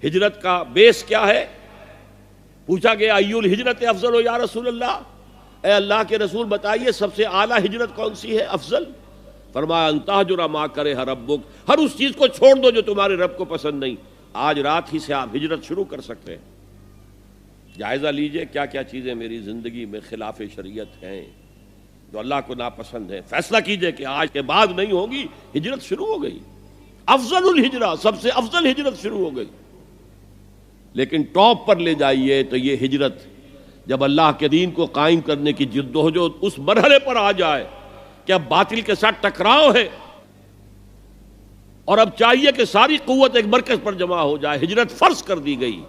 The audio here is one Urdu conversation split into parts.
ہجرت کا بیس کیا ہے؟ پوچھا گیا ایو الہجرت افضل یا رسول اللہ، اے اللہ کے رسول بتائیے سب سے اعلیٰ ہجرت کون سی ہے، افضل؟ فرمایا ان تہجر ما کرہ ربک، ہر اس چیز کو چھوڑ دو جو تمہارے رب کو پسند نہیں۔ آج رات ہی سے آپ ہجرت شروع کر سکتے ہیں۔ جائزہ لیجئے کیا کیا چیزیں میری زندگی میں خلاف شریعت ہیں جو اللہ کو ناپسند ہے، فیصلہ کیجئے کہ آج کے بعد نہیں ہوگی۔ ہجرت شروع ہو گئی، افضل الہجرہ، سب سے افضل ہجرت شروع ہو گئی۔ لیکن ٹاپ پر لے جائیے تو یہ ہجرت جب اللہ کے دین کو قائم کرنے کی جدوجہد اس مرحلے پر آ جائے کہ اب باطل کے ساتھ ٹکراؤ ہے اور اب چاہیے کہ ساری قوت ایک مرکز پر جمع ہو جائے، ہجرت فرض کر دی گئی۔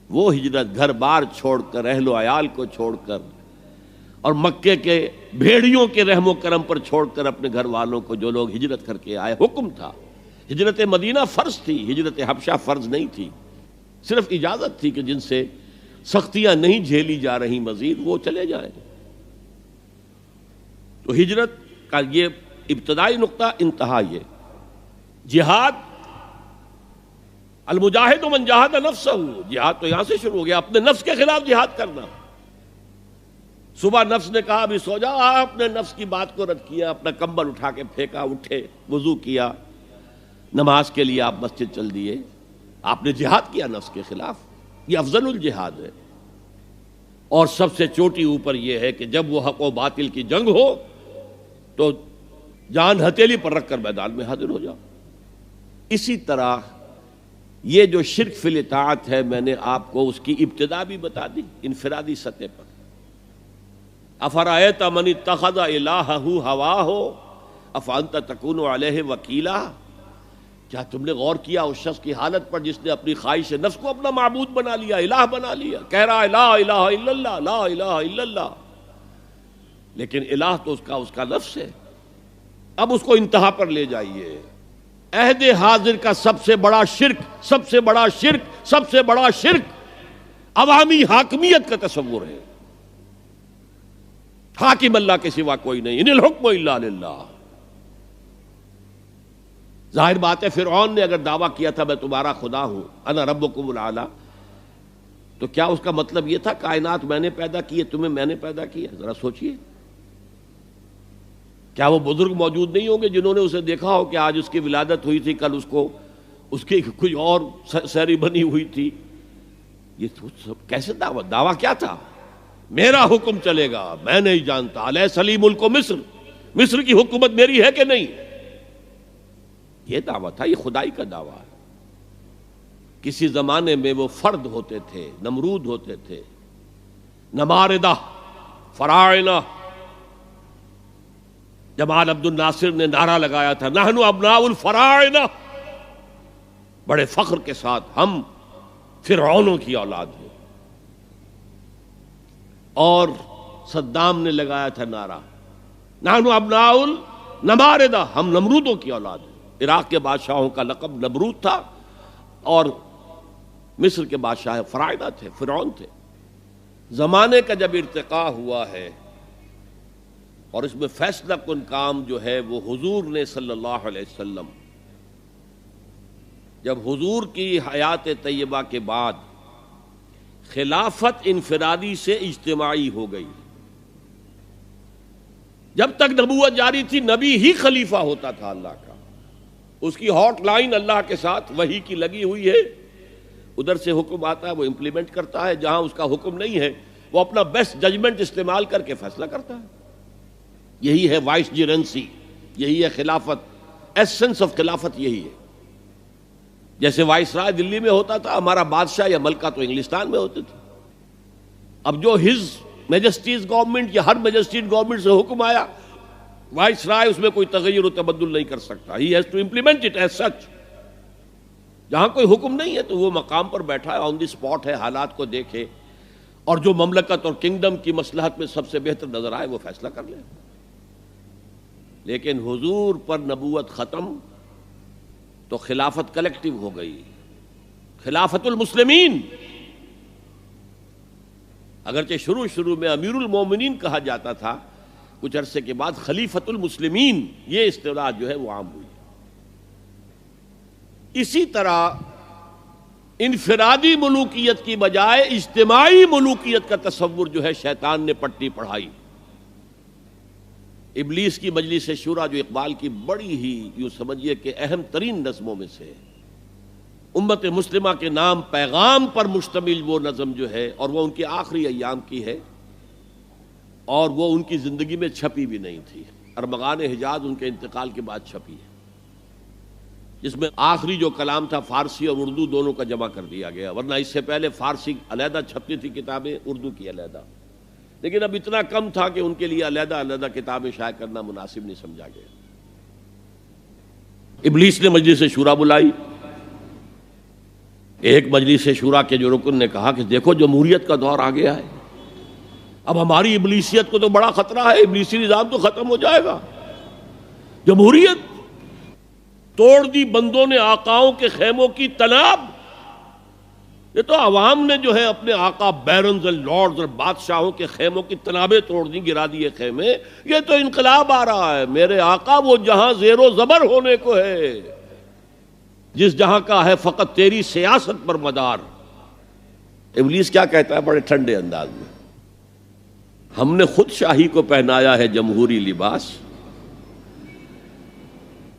وہ ہجرت گھر بار چھوڑ کر، اہل و عیال کو چھوڑ کر، اور مکے کے بھیڑیوں کے رحم و کرم پر چھوڑ کر اپنے گھر والوں کو جو لوگ ہجرت کر کے آئے، حکم تھا۔ ہجرت مدینہ فرض تھی، ہجرت حبشہ فرض نہیں تھی، صرف اجازت تھی کہ جن سے سختیاں نہیں جھیلی جا رہی مزید وہ چلے جائیں۔ تو ہجرت کا یہ ابتدائی نقطہ، انتہا یہ جہاد، المجاہد من جاہد نفسہ، جہاد تو یہاں سے شروع ہو گیا، اپنے نفس کے خلاف جہاد کرنا۔ صبح نفس نے کہا ابھی سو جا، آپ نے نفس کی بات کو رد کیا، اپنا کمبل اٹھا کے پھینکا، اٹھے، وضو کیا، نماز کے لیے آپ مسجد چل دیے، آپ نے جہاد کیا نفس کے خلاف۔ یہ افضل الجہاد ہے۔ اور سب سے چوٹی اوپر یہ ہے کہ جب وہ حق و باطل کی جنگ ہو تو جان ہتھیلی پر رکھ کر میدان میں حاضر ہو جاؤ۔ اسی طرح یہ جو شرک فی الاطاعت ہے، میں نے آپ کو اس کی ابتدا بھی بتا دی انفرادی سطح پر۔ افرأیت من اتخذ الہہ ہواہ افانت تکون علیہ وکیلا، کیا تم نے غور کیا اس شخص کی حالت پر جس نے اپنی خواہش نفس کو اپنا معبود بنا لیا، الہ بنا لیا، کہہ رہا ہے لا الہ الا اللہ، لا الہ الا اللہ، لیکن الہ تو اس کا نفس ہے۔ اب اس کو انتہا پر لے جائیے۔ عہد حاضر کا سب سے بڑا شرک، سب سے بڑا شرک، سب سے بڑا شرک عوامی حاکمیت کا تصور ہے۔ حاکم اللہ کے سوا کوئی نہیں، ان الحکم الا للہ۔ ظاہر بات ہے فرعون نے اگر دعویٰ کیا تھا میں تمہارا خدا ہوں، انا ربکم الاعلی، تو کیا اس کا مطلب یہ تھا کائنات میں نے پیدا کی ہے، تمہیں میں نے پیدا کیا؟ ذرا سوچئے، کیا وہ بزرگ موجود نہیں ہوں گے جنہوں نے اسے دیکھا ہو کہ آج اس کی ولادت ہوئی تھی، کل اس کی کوئی اور سیری بنی ہوئی تھی؟ یہ سب کیسے دعویٰ کیا تھا؟ میرا حکم چلے گا، میں نہیں جانتا، الیس لی ملک مصر، مصر کی حکومت میری ہے کہ نہیں؟ یہ دعویٰ تھا، یہ خدائی کا دعویٰ ہے۔ کسی زمانے میں وہ فرد ہوتے تھے، نمرود ہوتے تھے، نماردہ، فراعنہ۔ جمال عبد الناصر نے نعرہ لگایا تھا نحن ابناء الفراعنہ، بڑے فخر کے ساتھ ہم فرعونوں کی اولاد ہیں۔ اور صدام نے لگایا تھا نعرہ نحن ابناء النماردہ، ہم نمرودوں کی اولاد ہیں۔ عراق کے بادشاہوں کا لقب نمرود تھا اور مصر کے بادشاہ فراعنہ تھے، فرعون تھے۔ زمانے کا جب ارتقاء ہوا ہے اور اس میں فیصلہ کن کام جو ہے وہ حضور نے صلی اللہ علیہ وسلم، جب حضور کی حیات طیبہ کے بعد خلافت انفرادی سے اجتماعی ہو گئی۔ جب تک نبوت جاری تھی نبی ہی خلیفہ ہوتا تھا اللہ کا، اس کی ہاٹ لائن اللہ کے ساتھ وحی کی لگی ہوئی ہے، ادھر سے حکم آتا ہے وہ امپلیمنٹ کرتا ہے، جہاں اس کا حکم نہیں ہے وہ اپنا بیسٹ ججمنٹ استعمال کر کے فیصلہ کرتا ہے۔ یہی ہے وائس جیرنسی، یہی ہے خلافت، ایسنس آف خلافت یہی ہے۔ جیسے وائس رائے دلی میں ہوتا تھا، ہمارا بادشاہ یا ملکہ تو انگلستان میں ہوتے تھے۔ اب جو ہز میجسٹیز گورنمنٹ یا ہر میجسٹیز گورنمنٹ سے حکم آیا، وائس رائے اس میں کوئی تغیر و تبدل نہیں کر سکتا، he has to implement it as such. جہاں کوئی حکم نہیں ہے تو وہ مقام پر بیٹھا ہے، آن دی اسپاٹ ہے، حالات کو دیکھے اور جو مملکت اور کنگڈم کی مصلحت میں سب سے بہتر نظر آئے وہ فیصلہ کر لے۔ لیکن حضور پر نبوت ختم تو خلافت کلیکٹیو ہو گئی، خلافت المسلمین۔ اگرچہ شروع میں امیر المومنین کہا جاتا تھا، کچھ عرصے کے بعد خلیفت المسلمین یہ اصطلاح جو ہے وہ عام ہوئی۔ اسی طرح انفرادی ملوکیت کی بجائے اجتماعی ملوکیت کا تصور جو ہے شیطان نے پٹی پڑھائی۔ ابلیس کی مجلس شورا جو اقبال کی بڑی ہی یوں سمجھیے کہ اہم ترین نظموں میں سے امت مسلمہ کے نام پیغام پر مشتمل وہ نظم جو ہے، اور وہ ان کے آخری ایام کی ہے، اور وہ ان کی زندگی میں چھپی بھی نہیں تھی، ارمغان حجاز ان کے انتقال کے بعد چھپی ہے، جس میں آخری جو کلام تھا فارسی اور اردو دونوں کا جمع کر دیا گیا، ورنہ اس سے پہلے فارسی علیحدہ چھپتی تھی کتابیں، اردو کی علیحدہ، لیکن اب اتنا کم تھا کہ ان کے لیے علیحدہ علیحدہ کتابیں شائع کرنا مناسب نہیں سمجھا گیا۔ ابلیس نے مجلس شورا بلائی۔ ایک مجلس شورا کے جو رکن نے کہا کہ دیکھو جمہوریت کا دور آ گیا ہے، اب ہماری ابلیسیت کو تو بڑا خطرہ ہے، ابلیسی نظام تو ختم ہو جائے گا، جمہوریت توڑ دی بندوں نے آقاؤں کے خیموں کی تناب، یہ تو عوام نے جو ہے اپنے آقا بیرنز اور لارڈز اور بادشاہوں کے خیموں کی تنابیں توڑ دی، گرا دیے خیمے، یہ تو انقلاب آ رہا ہے، میرے آقا وہ جہاں زیر و زبر ہونے کو ہے، جس جہاں کا ہے فقط تیری سیاست پر مدار۔ ابلیس کیا کہتا ہے بڑے ٹھنڈے انداز میں، ہم نے خود شاہی کو پہنایا ہے جمہوری لباس،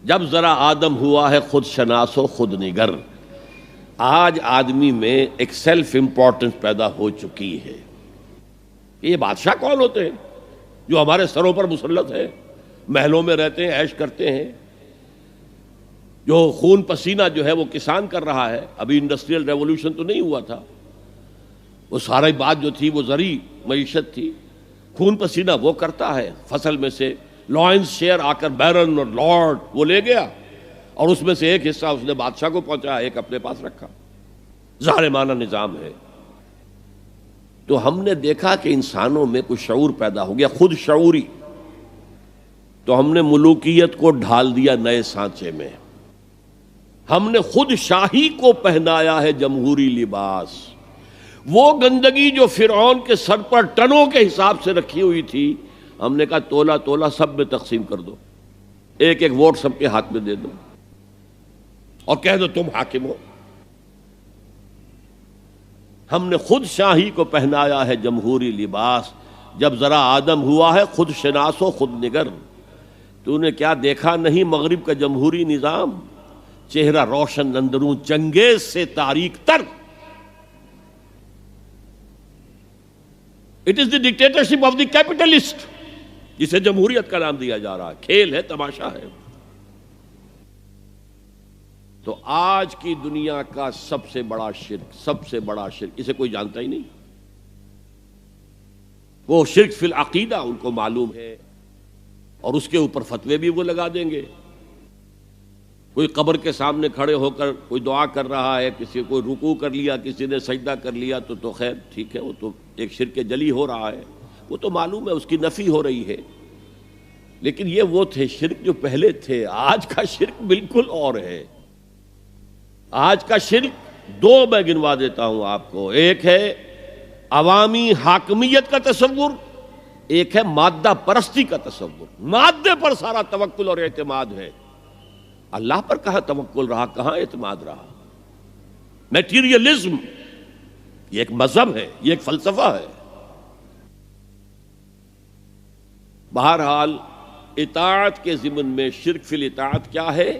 جب ذرا آدم ہوا ہے خود شناس و خود نگر۔ آج آدمی میں ایک سیلف امپورٹنس پیدا ہو چکی ہے۔ یہ بادشاہ کون ہوتے ہیں جو ہمارے سروں پر مسلط ہے، محلوں میں رہتے ہیں، عیش کرتے ہیں، جو خون پسینہ جو ہے وہ کسان کر رہا ہے، ابھی انڈسٹریل ریولوشن تو نہیں ہوا تھا، وہ ساری بات جو تھی وہ زرعی معیشت تھی، خون پسینہ وہ کرتا ہے، فصل میں سے لائنز شیئر آ کر بیرن اور لارڈ وہ لے گیا، اور اس میں سے ایک حصہ اس نے بادشاہ کو پہنچایا، ایک اپنے پاس رکھا، ظالمانہ نظام ہے۔ تو ہم نے دیکھا کہ انسانوں میں کچھ شعور پیدا ہو گیا، خود شعوری، تو ہم نے ملوکیت کو ڈھال دیا نئے سانچے میں، ہم نے خود شاہی کو پہنایا ہے جمہوری لباس۔ وہ گندگی جو فرعون کے سر پر ٹنوں کے حساب سے رکھی ہوئی تھی، ہم نے کہا تولا تولا سب میں تقسیم کر دو، ایک ایک ووٹ سب کے ہاتھ میں دے دو اور کہہ دو تم حاکم ہو۔ ہم نے خود شاہی کو پہنایا ہے جمہوری لباس، جب ذرا آدم ہوا ہے خود شناس و خود نگر۔ تو نے کیا دیکھا نہیں مغرب کا جمہوری نظام، چہرہ روشن اندروں چنگیز سے تاریک تر۔ It is the dictatorship of the capitalist, جسے جمہوریت کا نام دیا جا رہا ہے، کھیل ہے، تماشا ہے۔ تو آج کی دنیا کا سب سے بڑا شرک اسے کوئی جانتا ہی نہیں، وہ شرک فی العقیدہ ان کو معلوم ہے، اور اس کے اوپر فتوے بھی وہ لگا دیں گے۔ کوئی قبر کے سامنے کھڑے ہو کر کوئی دعا کر رہا ہے، کسی کوئی رکوع کر لیا، کسی نے سجدہ کر لیا، تو خیر ٹھیک ہے، وہ تو ایک شرک جلی ہو رہا ہے، وہ تو معلوم ہے، اس کی نفی ہو رہی ہے۔ لیکن یہ وہ تھے شرک جو پہلے تھے، آج کا شرک بالکل اور ہے۔ آج کا شرک دو میں گنوا دیتا ہوں آپ کو، ایک ہے عوامی حاکمیت کا تصور، ایک ہے مادہ پرستی کا تصور۔ مادے پر سارا توکل اور اعتماد ہے، اللہ پر کہاں توکل رہا، کہاں اعتماد رہا۔ میٹیریلزم یہ ایک مذہب ہے، یہ ایک فلسفہ ہے۔ بہرحال اطاعت کے ضمن میں شرک فی الاطاعت کیا ہے؟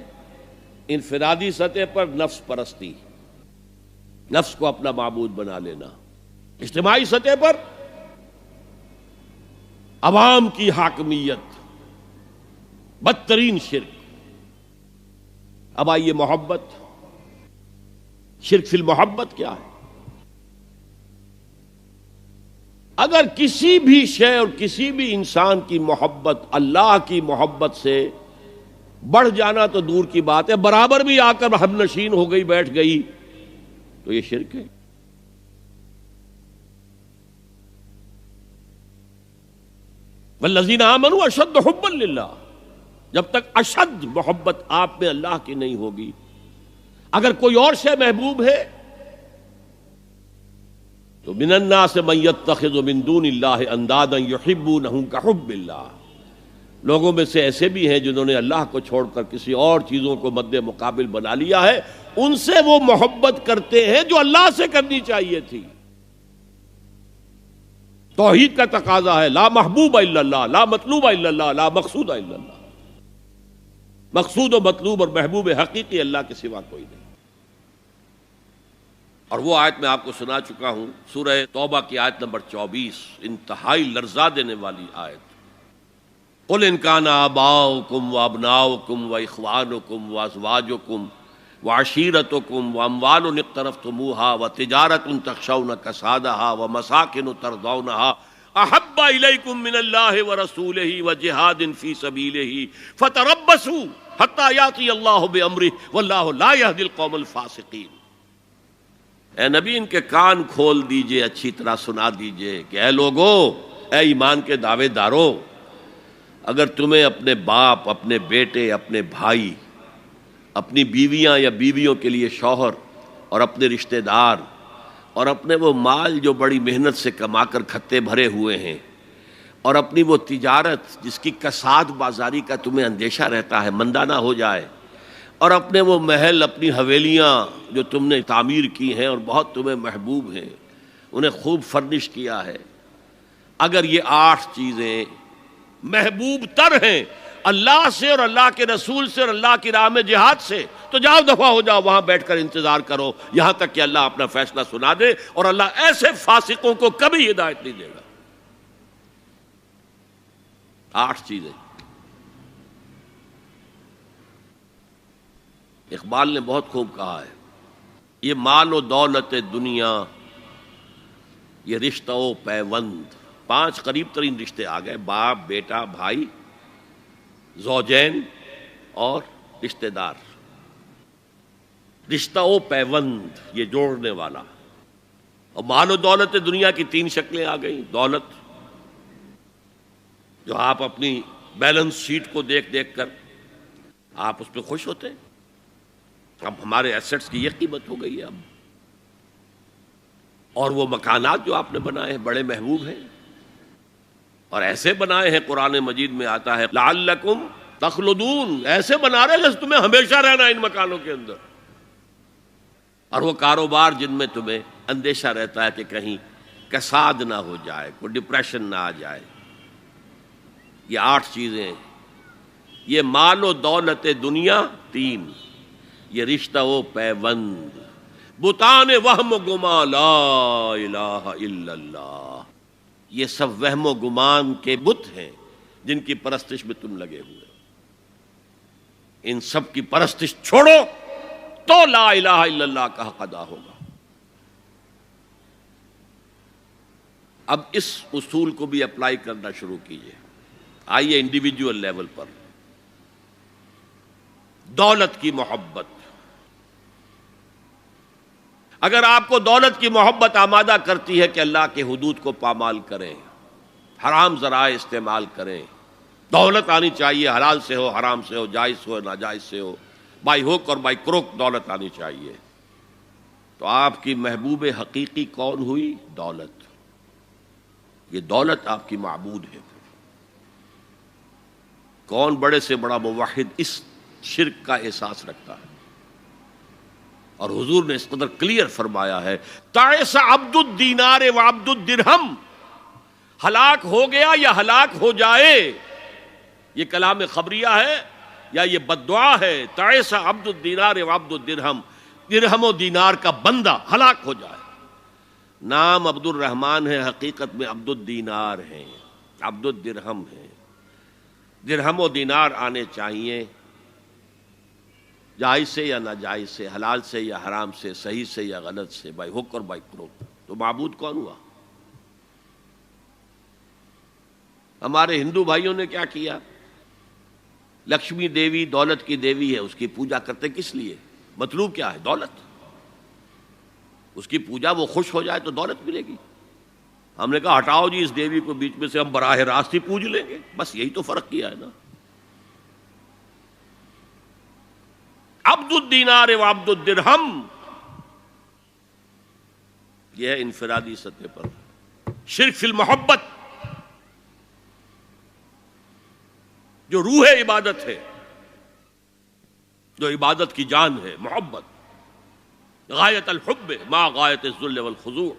انفرادی سطح پر نفس پرستی، نفس کو اپنا معبود بنا لینا، اجتماعی سطح پر عوام کی حاکمیت، بدترین شرک۔ اب آئیے محبت، شرک فی المحبت کیا ہے؟ اگر کسی بھی شے اور کسی بھی انسان کی محبت اللہ کی محبت سے بڑھ جانا تو دور کی بات ہے، برابر بھی آ کر ہم نشین ہو گئی، بیٹھ گئی، تو یہ شرک ہے۔ والذین آمنوا اشد حبا للہ، جب تک اشد محبت آپ میں اللہ کی نہیں ہوگی، اگر کوئی اور شے محبوب ہے تو من الناس من یتخذ من دون اللہ اندادا یحبونہم کحب اللہ، لوگوں میں سے ایسے بھی ہیں جنہوں نے اللہ کو چھوڑ کر کسی اور چیزوں کو مد مقابل بنا لیا ہے، ان سے وہ محبت کرتے ہیں جو اللہ سے کرنی چاہیے تھی. توحید کا تقاضا ہے لا محبوب الا اللہ، لا مطلوب الا اللہ، لا مقصود الا اللہ. مقصود و مطلوب اور محبوب حقیقی اللہ کے سوا کوئی نہیں. اور وہ آیت میں آپ کو سنا چکا ہوں، سورہ توبہ کی آیت نمبر 24، انتہائی لرزا دینے والی آیت. قل ان کان آباؤکم وابناؤکم واخوانکم وازواجکم وعشیرتکم واموال اقترفتموها وتجارۃ تخشون کسادها ومساکن ترضونها احب الیکم من اللہ ورسولہ وجہاد فی سبیلہ فتربصوا حتی یاتی اللہ بامرہ واللہ لا یہدی القوم الفاسقین. اے نبی ان کے کان کھول دیجئے، اچھی طرح سنا دیجئے کہ اے لوگو، اے ایمان کے دعوے دارو، اگر تمہیں اپنے باپ، اپنے بیٹے، اپنے بھائی، اپنی بیویاں یا بیویوں کے لیے شوہر، اور اپنے رشتہ دار، اور اپنے وہ مال جو بڑی محنت سے کما کر کھتے بھرے ہوئے ہیں، اور اپنی وہ تجارت جس کی کساد بازاری کا تمہیں اندیشہ رہتا ہے مندہ نہ ہو جائے، اور اپنے وہ محل، اپنی حویلیاں جو تم نے تعمیر کی ہیں اور بہت تمہیں محبوب ہیں، انہیں خوب فرنش کیا ہے، اگر یہ 8 چیزیں محبوب تر ہیں اللہ سے اور اللہ کے رسول سے اور اللہ کی راہ میں جہاد سے، تو جاؤ دفع ہو جاؤ، وہاں بیٹھ کر انتظار کرو یہاں تک کہ اللہ اپنا فیصلہ سنا دے. اور اللہ ایسے فاسقوں کو کبھی ہدایت نہیں دے گا. 8 چیزیں. اقبال نے بہت خوب کہا ہے، یہ مال و دولت دنیا، یہ رشتہ و پیوند. 5 قریب ترین رشتے آ گئے، باپ، بیٹا، بھائی، زوجین اور رشتہ دار. رشتہ و پیوند، یہ جوڑنے والا. اور مال و دولت دنیا کی 3 شکلیں آ گئیں. دولت جو آپ اپنی بیلنس شیٹ کو دیکھ دیکھ کر آپ اس پہ خوش ہوتے ہیں. اب ہمارے ایسٹس کی یہ قیمت ہو گئی ہے اب. اور وہ مکانات جو آپ نے بنائے ہیں بڑے محبوب ہیں، اور ایسے بنائے ہیں، قرآن مجید میں آتا ہے لعلکم تخلدون، ایسے بنا رہے جیسے تمہیں ہمیشہ رہنا ان مکانوں کے اندر. اور وہ کاروبار جن میں تمہیں اندیشہ رہتا ہے کہ کہیں کساد نہ ہو جائے، کوئی ڈپریشن نہ آ جائے. یہ 8 چیزیں. یہ مال و دولت دنیا 3، یہ رشتہ و پیوند. بتان وہم و گمان لا الہ الا اللہ، یہ سب وہم و گمان کے بت ہیں جن کی پرستش میں تم لگے ہوئے. ان سب کی پرستش چھوڑو تو لا الہ الا اللہ کا حق ادا ہوگا. اب اس اصول کو بھی اپلائی کرنا شروع کیجئے. آئیے انڈیویجول لیول پر. دولت کی محبت. اگر آپ کو دولت کی محبت آمادہ کرتی ہے کہ اللہ کے حدود کو پامال کریں، حرام ذرائع استعمال کریں، دولت آنی چاہیے، حلال سے ہو، حرام سے ہو، جائز ہو، ناجائز سے ہو، بائی ہوک اور بائی کروک دولت آنی چاہیے، تو آپ کی محبوب حقیقی کون ہوئی؟ دولت. یہ دولت آپ کی معبود ہے. کون بڑے سے بڑا موحد اس شرک کا احساس رکھتا ہے؟ اور حضور نے اس قدر کلیئر فرمایا ہے، تعس عبد الدینار و عبد الدرہم، ہلاک ہو گیا یا ہلاک ہو جائے. یہ کلام خبریہ ہے یا یہ بد دعا ہے؟ تعس عبد الدینار و عبد الدرہم، درہم و دینار کا بندہ ہلاک ہو جائے. نام عبد الرحمن ہے، حقیقت میں عبد الدینار ہیں، عبد الدرہم ہیں. درہم و دینار آنے چاہیے، جائز سے یا ناجائز سے، حلال سے یا حرام سے، صحیح سے یا غلط سے، بائی حک اور بائی کروک. تو معبود کون ہوا؟ ہمارے ہندو بھائیوں نے کیا کیا؟ لکشمی دیوی دولت کی دیوی ہے، اس کی پوجا کرتے کس لیے؟ مطلوب کیا ہے؟ دولت. اس کی پوجا، وہ خوش ہو جائے تو دولت ملے گی. ہم نے کہا ہٹاؤ جی اس دیوی کو بیچ میں سے، ہم براہ راست ہی پوج لیں گے. بس یہی تو فرق کیا ہے نا. عبد الدینار و عبد الدرہم، یہ ہے انفرادی سطح پر شرک فی المحبت، جو روح عبادت ہے، جو عبادت کی جان ہے، محبت. غایت الحب ما غایت الذل والخضوع،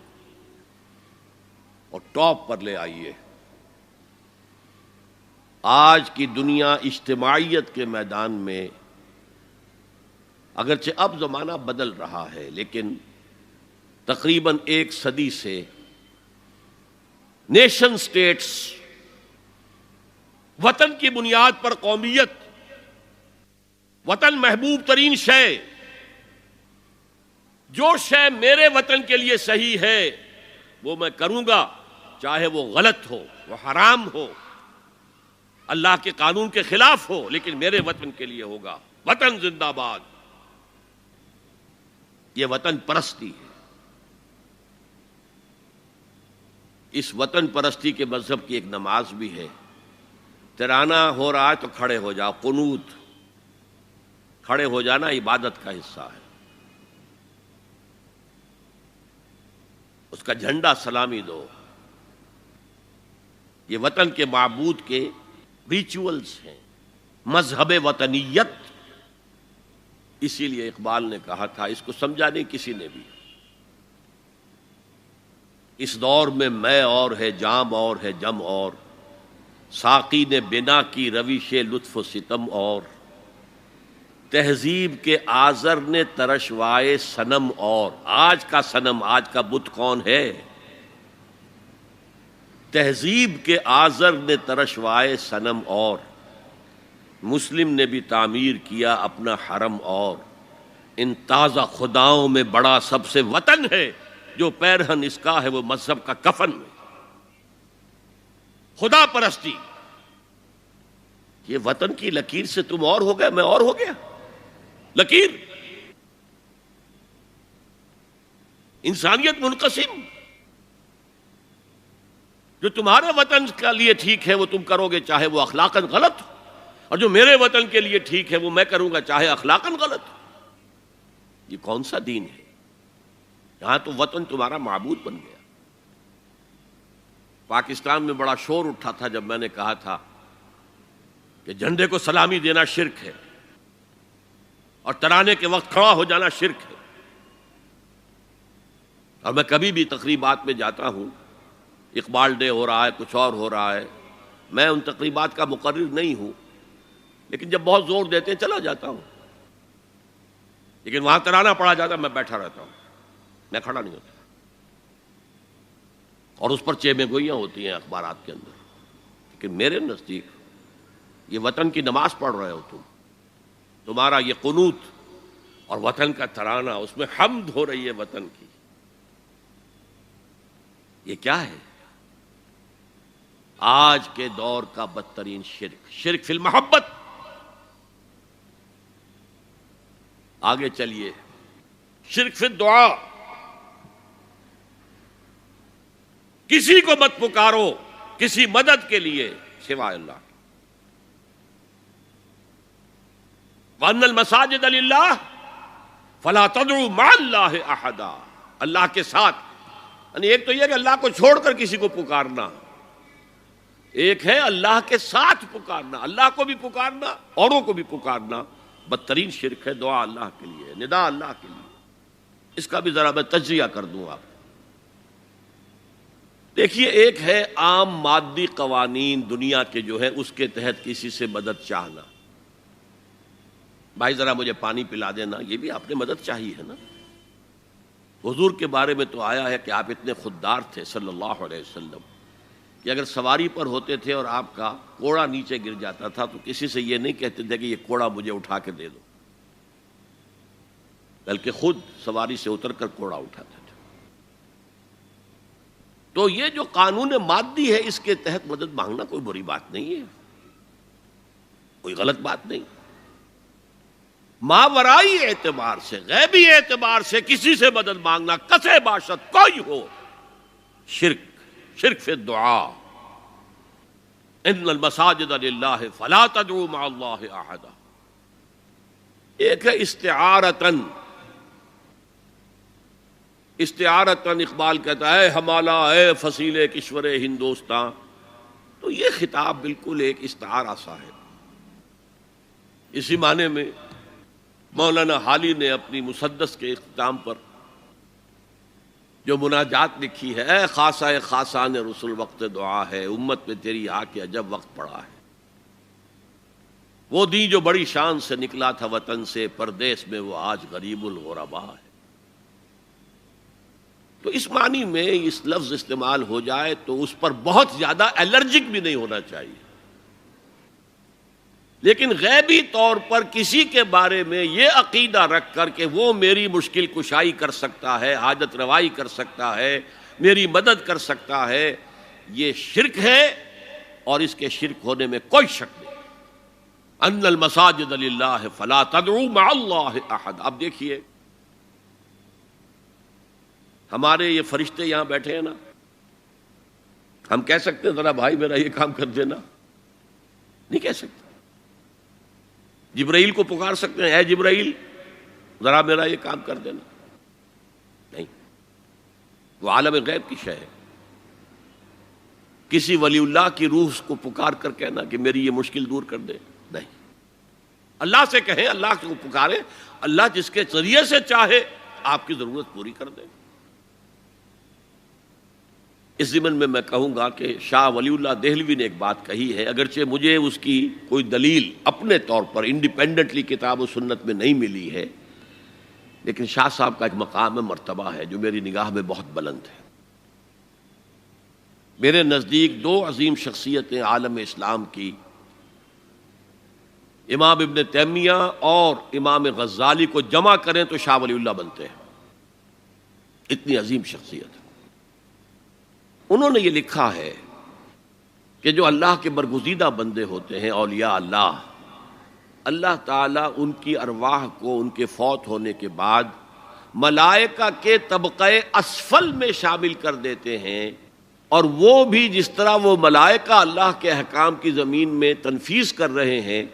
اور ٹاپ پر لے آئیے۔ آج کی دنیا اجتماعیت کے میدان میں اگرچہ اب زمانہ بدل رہا ہے، لیکن تقریباً 1 صدی سے نیشن سٹیٹس، وطن کی بنیاد پر قومیت، وطن محبوب ترین شے، جو شے میرے وطن کے لیے صحیح ہے وہ میں کروں گا، چاہے وہ غلط ہو، وہ حرام ہو، اللہ کے قانون کے خلاف ہو، لیکن میرے وطن کے لیے ہوگا۔ وطن زندہ باد، یہ وطن پرستی ہے۔ اس وطن پرستی کے مذہب کی ایک نماز بھی ہے، ترانہ ہو رہا ہے تو کھڑے ہو جاؤ، قنوت، کھڑے ہو جانا عبادت کا حصہ ہے، اس کا جھنڈا سلامی دو۔ یہ وطن کے معبود کے ریچولز ہیں، مذہب وطنیت۔ اسی لیے اقبال نے کہا تھا، اس کو سمجھا نہیں کسی نے بھی، اس دور میں اور ہے، جام اور ہے، جم اور، ساقی نے بنا کی روش لطف و ستم اور، تہذیب کے آزر نے ترشوائے صنم اور۔ آج کا صنم، آج کا بت کون ہے؟ تہذیب کے آزر نے ترشوائے صنم اور، مسلم نے بھی تعمیر کیا اپنا حرم اور، ان تازہ خداؤں میں بڑا سب سے وطن ہے، جو پیرہن اس کا ہے وہ مذہب کا کفن ہے۔ خدا پرستی، یہ وطن کی لکیر سے تم اور ہو گئے، میں اور ہو گیا، لکیر۔ انسانیت منقسم، جو تمہارے وطن کے لیے ٹھیک ہے وہ تم کرو گے، چاہے وہ اخلاقاً غلط ہو، اور جو میرے وطن کے لیے ٹھیک ہے وہ میں کروں گا، چاہے اخلاقاً غلط ہو۔ یہ کون سا دین ہے؟ یہاں تو وطن تمہارا معبود بن گیا۔ پاکستان میں بڑا شور اٹھا تھا جب میں نے کہا تھا کہ جھنڈے کو سلامی دینا شرک ہے، اور ترانے کے وقت کھڑا ہو جانا شرک ہے۔ اور میں کبھی بھی تقریبات میں جاتا ہوں، اقبال ڈے ہو رہا ہے، کچھ اور ہو رہا ہے، میں ان تقریبات کا مقرر نہیں ہوں، لیکن جب بہت زور دیتے ہیں چلا جاتا ہوں، لیکن وہاں ترانہ پڑھا جاتا میں بیٹھا رہتا ہوں، میں کھڑا نہیں ہوتا، اور اس پر چیمیں گوئیاں ہوتی ہیں اخبارات کے اندر۔ لیکن میرے نزدیک یہ وطن کی نماز پڑھ رہے ہو تمہارا یہ قنوت اور وطن کا ترانہ، اس میں حمد ہو رہی ہے وطن کی، یہ کیا ہے؟ آج کے دور کا بدترین شرک، شرک فی المحبت۔ آگے چلیے، شرک فی الدعاء، کسی کو مت پکارو کسی مدد کے لیے سوائے اللہ۔ وَأَنَّ الْمَسَاجِدَ لِلَّهِ فَلَا تَدْعُوا مَعَ اللَّهِ أَحَدًا، اللہ کے ساتھ، یعنی ایک تو یہ کہ اللہ کو چھوڑ کر کسی کو پکارنا، ایک ہے اللہ کے ساتھ پکارنا، اللہ کو بھی پکارنا، اوروں کو بھی پکارنا۔ بدترین شرک ہے دعا اللہ کے لیے، ندا اللہ کے لیے۔ اس کا بھی ذرا میں تجزیہ کر دوں آپ۔ دیکھیے، ایک ہے عام مادی قوانین دنیا کے جو ہے اس کے تحت کسی سے مدد چاہنا، بھائی ذرا مجھے پانی پلا دینا، یہ بھی آپ نے مدد چاہی ہے نا۔ حضور کے بارے میں تو آیا ہے کہ آپ اتنے خوددار تھے صلی اللہ علیہ وسلم کہ اگر سواری پر ہوتے تھے اور آپ کا کوڑا نیچے گر جاتا تھا تو کسی سے یہ نہیں کہتے تھے کہ یہ کوڑا مجھے اٹھا کے دے دو، بلکہ خود سواری سے اتر کر کوڑا اٹھاتے تھے۔ تو یہ جو قانون مادی ہے اس کے تحت مدد مانگنا کوئی بری بات نہیں ہے، کوئی غلط بات نہیں۔ ماورائی اعتبار سے، غیبی اعتبار سے کسی سے مدد مانگنا، کسے باشد کوئی ہو، شرک، شرک فی الدعاء۔ ان المساجد للہ فلا تدعوا مع اللہ احدا۔ ایک ہے استعارتن، استعارتن اقبال کہتا ہے ہمالا اے فصیل کشور ہندوستان، تو یہ خطاب بالکل ایک استعارہ سا ہے، اسی معنی میں مولانا حالی نے اپنی مسدس کے اختتام پر جو مناجات لکھی ہے، اے خاصہ خاصان رسول وقت دعا ہے، امت میں تیری آ کے عجب وقت پڑا ہے، وہ دین جو بڑی شان سے نکلا تھا وطن سے، پردیس میں وہ آج غریب الغربا ہے۔ تو اس معنی میں اس لفظ استعمال ہو جائے تو اس پر بہت زیادہ الرجک بھی نہیں ہونا چاہیے، لیکن غیبی طور پر کسی کے بارے میں یہ عقیدہ رکھ کر کہ وہ میری مشکل کشائی کر سکتا ہے، حاجت روائی کر سکتا ہے، میری مدد کر سکتا ہے، یہ شرک ہے، اور اس کے شرک ہونے میں کوئی شک نہیں۔ ان المساجد للہ فلا تدعوا مع اللہ احد۔ اب دیکھیے ہمارے یہ فرشتے یہاں بیٹھے ہیں نا، ہم کہہ سکتے ہیں ذرا بھائی میرا یہ کام کر دینا؟ نہیں کہہ سکتے۔ جبرائیل کو پکار سکتے ہیں، اے جبرائیل ذرا میرا یہ کام کر دینا؟ نہیں، وہ عالم غیب کی شے ہے۔ کسی ولی اللہ کی روح کو پکار کر کہنا کہ میری یہ مشکل دور کر دے، نہیں۔ اللہ سے کہیں، اللہ کو پکارے، اللہ جس کے ذریعے سے چاہے آپ کی ضرورت پوری کر دے۔ اس ضمن میں میں کہوں گا کہ شاہ ولی اللہ دہلوی نے ایک بات کہی ہے، اگرچہ مجھے اس کی کوئی دلیل اپنے طور پر انڈیپینڈنٹلی کتاب و سنت میں نہیں ملی ہے، لیکن شاہ صاحب کا ایک مقام مرتبہ ہے جو میری نگاہ میں بہت بلند ہے۔ میرے نزدیک دو عظیم شخصیتیں عالم اسلام کی، امام ابن تیمیہ اور امام غزالی کو جمع کریں تو شاہ ولی اللہ بنتے ہیں، اتنی عظیم شخصیت۔ انہوں نے یہ لکھا ہے کہ جو اللہ کے برگزیدہ بندے ہوتے ہیں، اولیاء اللہ، اللہ تعالیٰ ان کی ارواح کو ان کے فوت ہونے کے بعد ملائکہ کے طبقہ اسفل میں شامل کر دیتے ہیں، اور وہ بھی جس طرح وہ ملائکہ اللہ کے احکام کی زمین میں تنفیذ کر رہے ہیں،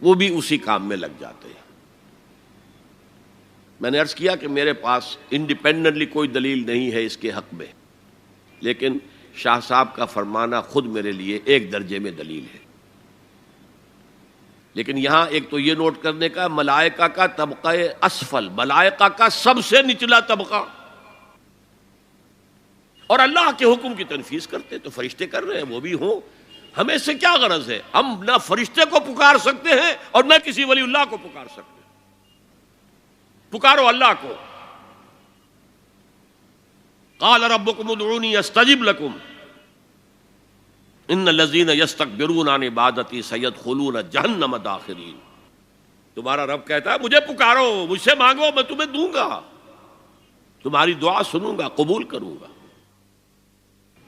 وہ بھی اسی کام میں لگ جاتے ہیں۔ میں نے عرض کیا کہ میرے پاس انڈیپینڈنٹلی کوئی دلیل نہیں ہے اس کے حق میں، لیکن شاہ صاحب کا فرمانا خود میرے لیے ایک درجے میں دلیل ہے۔ لیکن یہاں ایک تو یہ نوٹ کرنے کا، ملائکہ کا طبقہ اسفل، ملائکہ کا سب سے نچلا طبقہ، اور اللہ کے حکم کی تنفیذ کرتے تو فرشتے کر رہے ہیں، وہ بھی ہوں، ہمیں سے کیا غرض ہے؟ ہم نہ فرشتے کو پکار سکتے ہیں اور نہ کسی ولی اللہ کو پکار سکتے ہیں۔ پکارو اللہ کو۔ قال ربکم ادعونی استجب لکم ان الذین یستکبرون عن عبادتی سیدخلون جہنم داخرین۔ تمہارا رب کہتا ہے مجھے پکارو، مجھ سے مانگو، میں تمہیں دوں گا، تمہاری دعا سنوں گا، قبول کروں گا،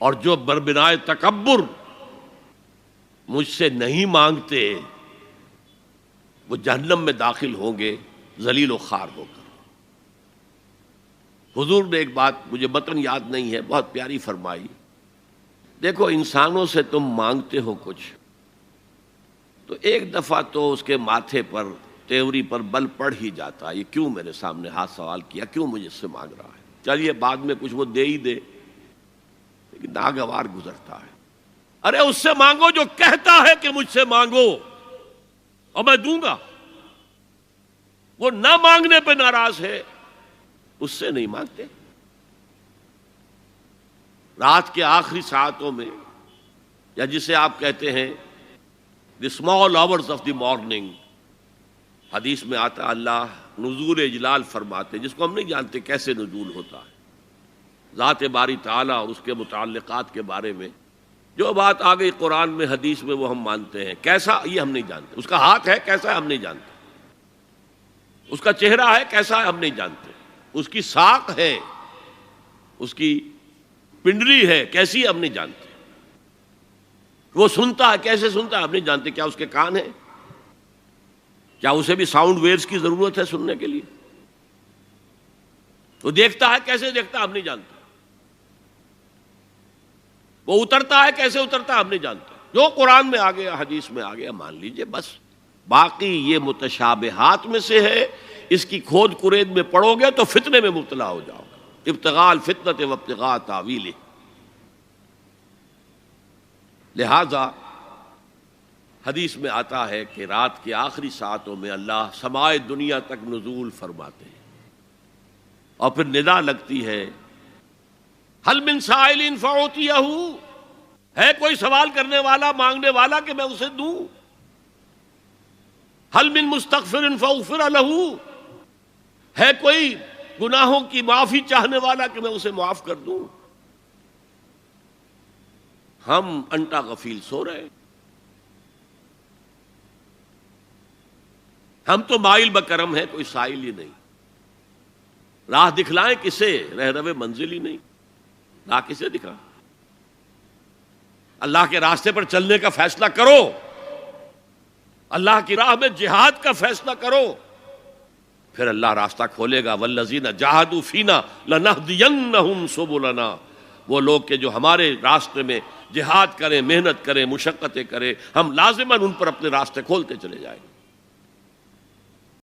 اور جو بربنائے تکبر مجھ سے نہیں مانگتے وہ جہنم میں داخل ہوں گے ذلیل و خوار ہو کر۔ حضور نے ایک بات مجھے متن یاد نہیں ہے، بہت پیاری فرمائی، دیکھو انسانوں سے تم مانگتے ہو کچھ تو ایک دفعہ تو اس کے ماتھے پر، تیوری پر بل پڑ ہی جاتا ہے، یہ کیوں میرے سامنے ہاتھ سوال کیا، کیوں مجھ سے مانگ رہا ہے، چلیے بعد میں کچھ وہ دے ہی دے، لیکن ناگوار گزرتا ہے۔ ارے اس سے مانگو جو کہتا ہے کہ مجھ سے مانگو اور میں دوں گا، وہ نہ مانگنے پہ ناراض ہے، اس سے نہیں مانگتے۔ رات کے آخری ساعتوں میں، یا جسے آپ کہتے ہیں the small hours of the morning, حدیث میں آتا اللہ نزول اجلال فرماتے، جس کو ہم نہیں جانتے کیسے نزول ہوتا ہے، ذات باری تعالیٰ اور اس کے متعلقات کے بارے میں جو بات آ گئی قرآن میں حدیث میں وہ ہم مانتے ہیں، کیسا یہ ہم نہیں جانتے، اس کا ہاتھ ہے کیسا ہے ہم نہیں جانتے، اس کا چہرہ ہے کیسا ہے ہم نہیں جانتے، اس کی ساق ہے، اس کی پنڈلی ہے کیسی ہم نہیں جانتے، وہ سنتا ہے کیسے سنتا ہے ہم نہیں جانتے، کیا اس کے کان ہیں، کیا اسے بھی ساؤنڈ ویوز کی ضرورت ہے سننے کے لیے، وہ دیکھتا ہے کیسے دیکھتا ہے ہم نہیں جانتے، وہ اترتا ہے کیسے اترتا ہے ہم نہیں جانتے، جو قرآن میں آ گیا حدیث میں آ گیا مان لیجئے بس، باقی یہ متشابہات میں سے ہے، اس کی کھود کرید میں پڑو گے تو فتنے میں مبتلا ہو جاؤ گے، ابتغاء الفتنۃ وابتغاء تاویلہ۔ لہذا حدیث میں آتا ہے کہ رات کے آخری ساعتوں میں اللہ سمائے دنیا تک نزول فرماتے ہیں اور پھر ندا لگتی ہے حل من سائل فاعطیہ، ہے کوئی سوال کرنے والا مانگنے والا کہ میں اسے دوں؟ حل من مستغفر فاغفر لہ، ہے کوئی گناہوں کی معافی چاہنے والا کہ میں اسے معاف کر دوں؟ ہم انٹا غفیل سو رہے ہیں، ہم تو مائل بکرم ہیں، کوئی سائل ہی نہیں۔ راہ دکھلائیں کسے؟ رہرو منزل ہی نہیں، راہ کسے دکھا؟ اللہ کے راستے پر چلنے کا فیصلہ کرو، اللہ کی راہ میں جہاد کا فیصلہ کرو، پھر اللہ راستہ کھولے گا۔ والذین جاہدوا فینا لنہدینہم سبلنا، وہ لوگ کہ جو ہمارے راستے میں جہاد کریں، محنت کریں، مشقتیں کریں، ہم لازماً ان پر اپنے راستے کھولتے چلے جائیں گے۔